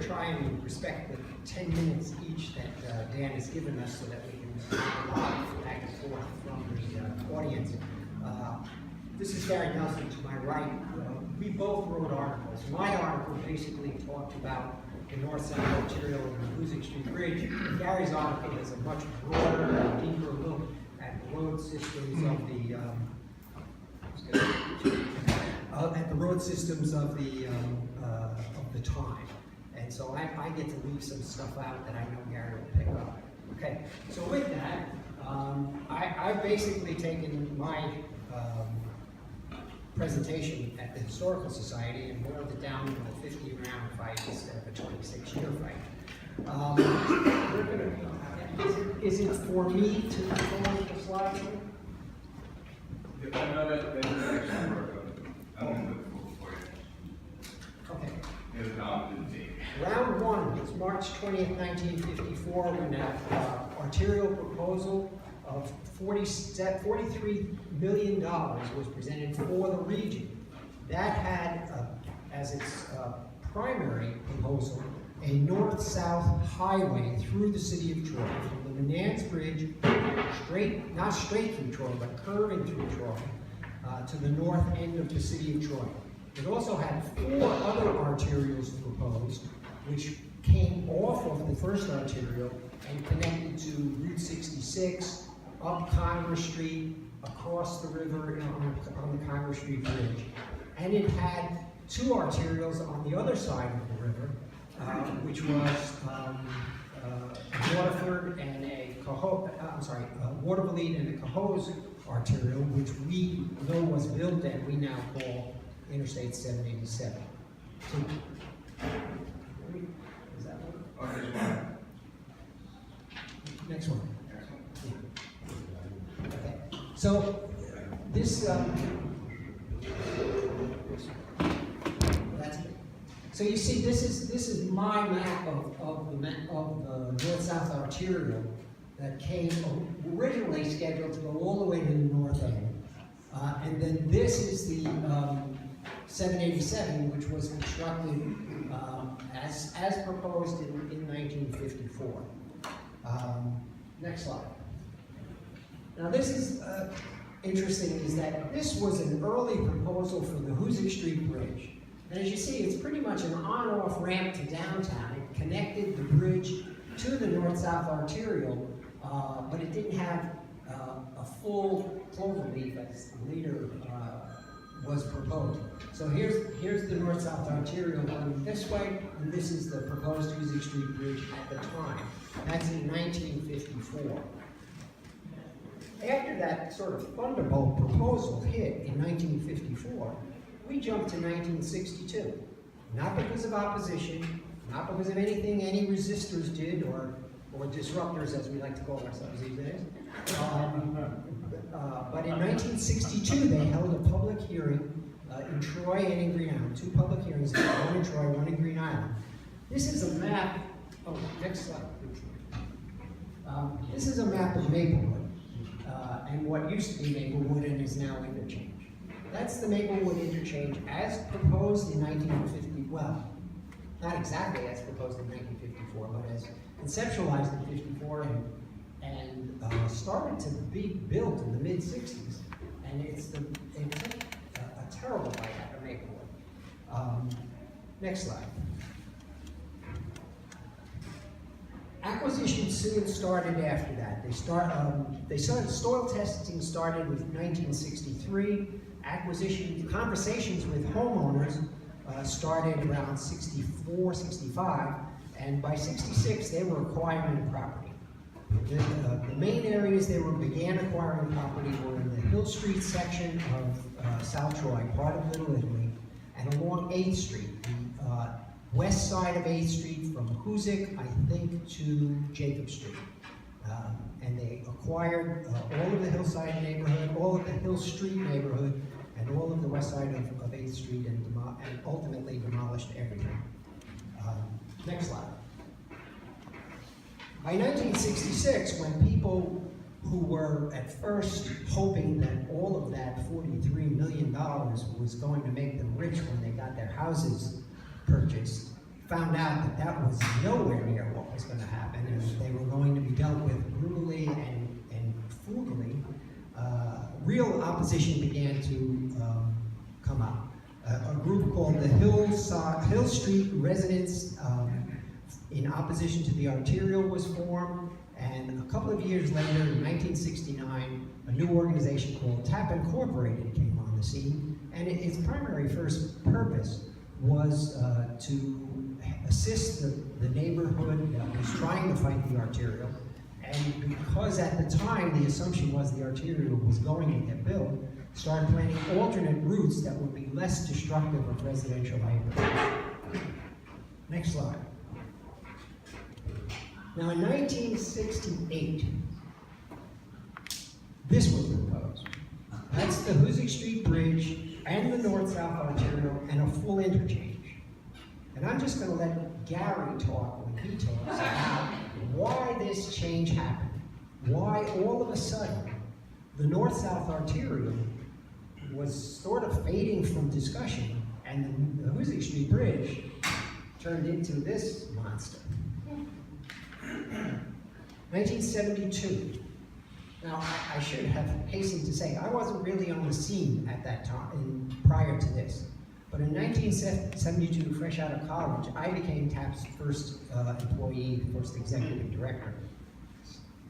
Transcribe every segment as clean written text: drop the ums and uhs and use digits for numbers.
try and respect the 10 minutes each that Dan has given us so that we can live back and forth from the audience. This is Gary Nelson to my right. We both wrote articles. My article basically talked about the North South Arterial and the Hoosick Street Bridge. Gary's article is a much broader and deeper look at the road systems of the time. And so I get to leave some stuff out that I know Gary will pick up. Okay, so with that, I've basically taken my presentation at the Historical Society and boiled it down to a 50-round fight instead of a 26-year fight. Is it for me to control the slides? If I know that actually work on it, I won't look for you. Okay. It's not the team. Round one is March 20th, 1954, when an arterial proposal of $43 million was presented for the region. That had, as its primary proposal, a north-south highway through the city of Troy, from the Menands Bridge, not straight through Troy, but curving through Troy, to the north end of the city of Troy. It also had 4 other arterials proposed, which came off of the first arterial and connected to Route 66, up Congress Street, across the river on the Congress Street Bridge. And it had 2 arterials on the other side of the river, which was Waterford and a Watervliet and a Cohoes arterial, which we know was built and we now call Interstate 787. So, is that one? Oh, there's one. Next one. Okay. So this that's it. So you see, this is my map of the North-South Arterial that came originally scheduled to go all the way to the north end, and then this is the 787, which was constructed as proposed in 1954. Next slide. Now this is interesting, is that this was an early proposal for the Hoosick Street Bridge. And as you see, it's pretty much an on-off ramp to downtown. It connected the bridge to the North-South Arterial, but it didn't have a full cloverleaf as the leader was proposed. So here's the North-South Arterial going this way, and this is the proposed Hoosick Street Bridge at the time. That's in 1954. After that sort of thunderbolt proposal hit in 1954, we jumped to 1962. Not because of opposition, not because of anything any resistors did, or disruptors, as we like to call ourselves these days. But in 1962, they held a public hearing in Troy and in Green Island. 2 public hearings, one in Troy, one in Green Island. This is a map. Oh, next slide, please. This is a map of Maplewood, and what used to be Maplewood and is now Interchange. That's the Maplewood Interchange as proposed in 1950, well, not exactly as proposed in 1954, but as conceptualized in 54 and started to be built in the mid-60s. And it took a terrible bite out of Maplewood. Next slide. Acquisition soon started after that. Soil testing started with 1963. Conversations with homeowners started around 64, 65, and by 66 they were acquiring property. The main areas they began acquiring property were in the Hill Street section of South Troy, part of Little Italy, and along 8th Street, the west side of 8th Street from Hoosick, I think, to Jacob Street. And they acquired all of the hillside neighborhood, all of the Hill Street neighborhood, and all of the west side of 8th Street, and ultimately demolished everything. Next slide. By 1966, when people who were at first hoping that all of that $43 million was going to make them rich when they got their houses purchased, found out that that was nowhere near what was going to happen, and they were going to be dealt with brutally and frugally, real opposition began to come up. A group called the Hill Street Residents in opposition to the Arterial was formed, and a couple of years later, in 1969, a new organization called TAP Incorporated came on the scene, and its primary first purpose was to assist the neighborhood that was trying to fight the Arterial, and because at the time the assumption was the Arterial was going to get built, started planning alternate routes that would be less destructive of residential neighborhoods. Next slide. Now in 1968, this was proposed. That's the Hoosick Street Bridge and the North South Arterial and a full interchange. And I'm just going to let Gary talk when he talks about why this change happened. Why all of a sudden the North South Arterial was sort of fading from discussion and the Hoosick Street Bridge turned into this monster. 1972. Now, I should have hastened to say, I wasn't really on the scene at that time, prior to this. But in 1972, fresh out of college, I became TAP's first employee, first executive director.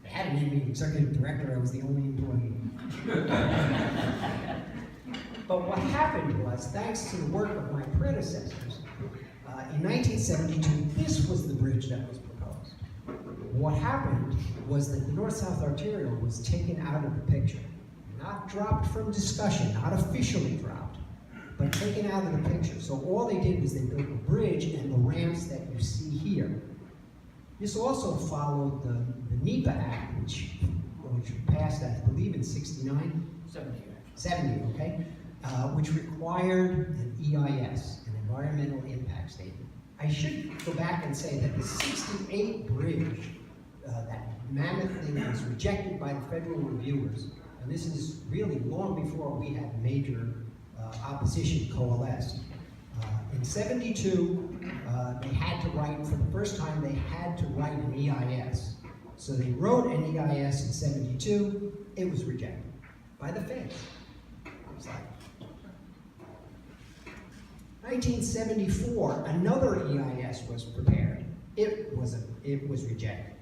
They hadn't named me executive director, I was the only employee. But what happened was, thanks to the work of my predecessors, in 1972, this was the bridge that was proposed. What happened was that the North-South Arterial was taken out of the picture. Not dropped from discussion, not officially dropped, but taken out of the picture. So all they did was they built a bridge and the ramps that you see here. This also followed the NEPA Act, which passed, I believe, in 69? 70, okay? Which required an EIS, an environmental impact statement. I should go back and say that the 68 bridge, that mammoth thing, was rejected by the federal reviewers, and this is really long before we had major opposition coalesce. In 72, they had to write, for the first time, they had to write an EIS. So they wrote an EIS in 72, it was rejected by the feds. It was like, 1974, another EIS was prepared. It was rejected.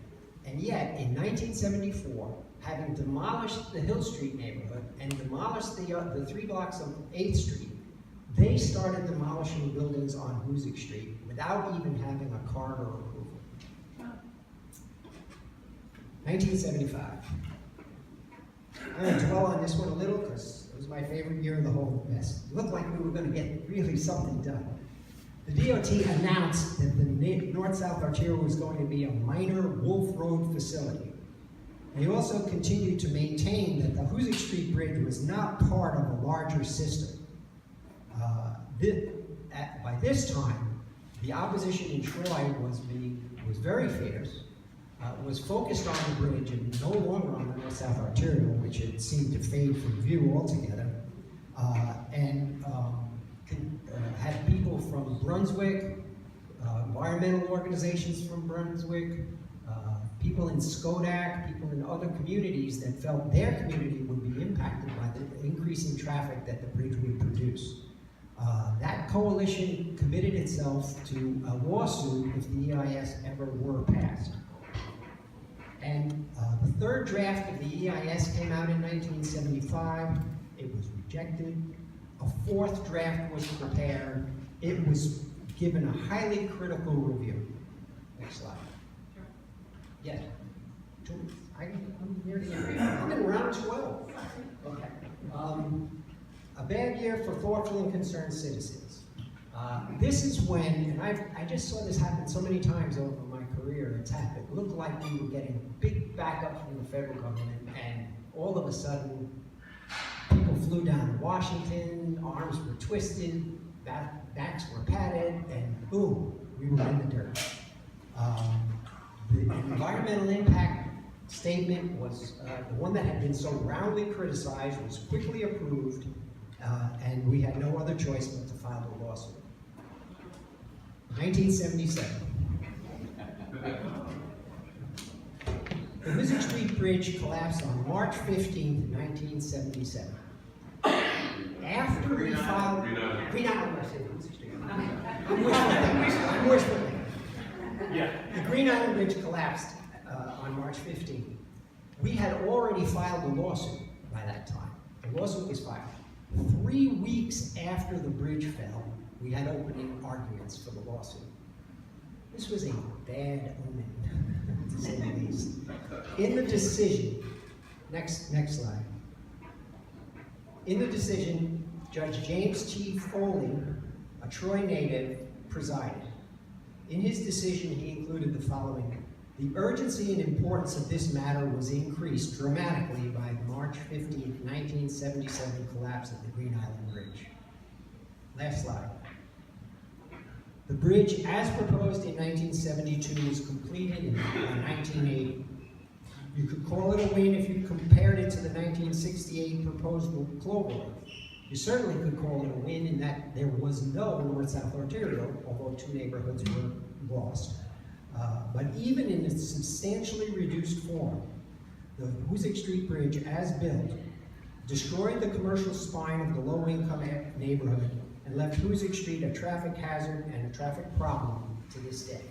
And yet, in 1974, having demolished the Hill Street neighborhood and demolished the 3 blocks of 8th Street, they started demolishing buildings on Hoosick Street without even having a corridor approval. 1975. I'm going to dwell on this one a little because it was my favorite year of the whole mess. It looked like we were going to get really something done. The DOT announced that the North-South Arterial was going to be a minor Wolf Road facility. They also continued to maintain that the Hoosick Street Bridge was not part of a larger system. By this time, the opposition in Troy was very fierce, was focused on the bridge and no longer on the North-South Arterial, which had seemed to fade from view altogether, and had people from Brunswick, environmental organizations from Brunswick, people in Skodak, people in other communities that felt their community would be impacted by the increasing traffic that the bridge would produce. That coalition committed itself to a lawsuit if the EIS ever were passed. And the third draft of the EIS came out in 1975. It was rejected. A fourth draft was prepared. It was given a highly critical review. Next slide. Yes. I'm near the end. I'm in round 12. Okay. A bad year for thoughtful and concerned citizens. This is when, and I just saw this happen so many times over my career at TAP. It looked like we were getting big backup from the federal government, and all of a sudden, people flew down to Washington, arms were twisted, backs were patted, and boom, we were in the dirt. The environmental impact statement was the one that had been so roundly criticized, was quickly approved, and we had no other choice but to file a lawsuit. 1977. The Hoosick Street Bridge collapsed on March 15th, 1977. After we filed, Green Island, I said Hoosick Street. I'm wishful thinking. Yeah. The Green Island Bridge collapsed on March 15th. We had already filed a lawsuit by that time. The lawsuit was filed. 3 weeks after the bridge fell, we had opening arguments for the lawsuit. This was a bad omen, to say the least. In the decision, next slide. In the decision, Judge James T. Foley, a Troy native, presided. In his decision, he included the following: the urgency and importance of this matter was increased dramatically by the March 15, 1977 collapse of the Green Island Bridge. Last slide. The bridge, as proposed in 1972, was completed in 1980. You could call it a win if you compared it to the 1968 proposed Clover Road. You certainly could call it a win in that there was no North South Arterial, although 2 neighborhoods were lost. But even in its substantially reduced form, the Hoosick Street Bridge, as built, destroyed the commercial spine of the low-income neighborhood and left Hoosick Street a traffic hazard and a traffic problem to this day.